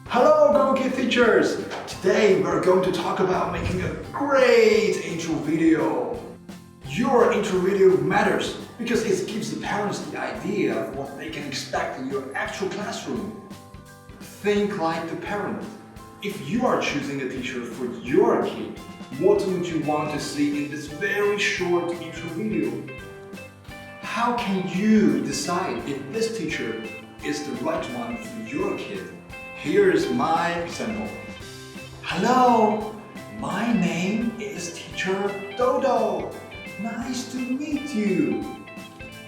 Hello GoGoTips teachers! Today we're going to talk about making a great intro video. Your intro video matters because it gives the parents the idea of what they can expect in your actual classroom. Think like the parent. If you are choosing a teacher for your kid, what would you want to see in this very short intro video? How can you decide if this teacher is the right one for your kid? Here's my example. Hello, my name is Teacher Dodo. Nice to meet you.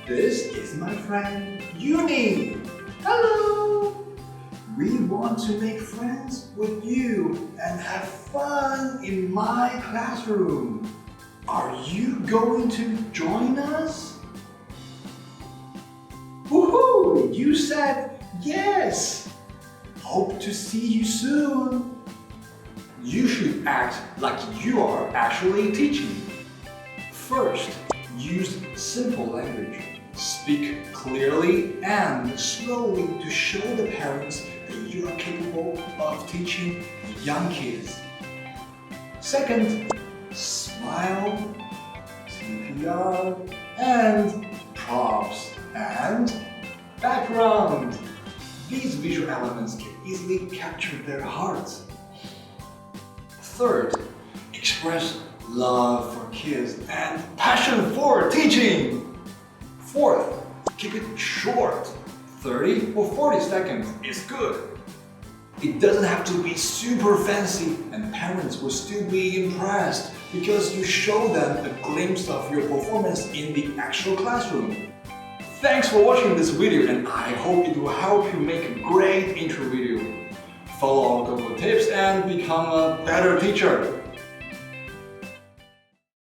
This is my friend Uni. Hello. We want to make friends with you and have fun in my classroom. Are you going to join us? Woohoo! You said yes. Hope to see you soon. You should act like you are actually teaching. First, use simple language. Speak clearly and slowly to show the parents that you are capable of teaching young kids. Second, smile, CPR, and props and background. These visual elements can easily capture their hearts. Third, express love for kids and passion for teaching. Fourth, keep it short. 30 or 40 seconds is good. It doesn't have to be super fancy and parents will still be impressed because you show them a glimpse of your performance in the actual classroom. Thanks for watching this video and I hope it will help you make a great intro video. Follow our GoGoTips and become a better teacher.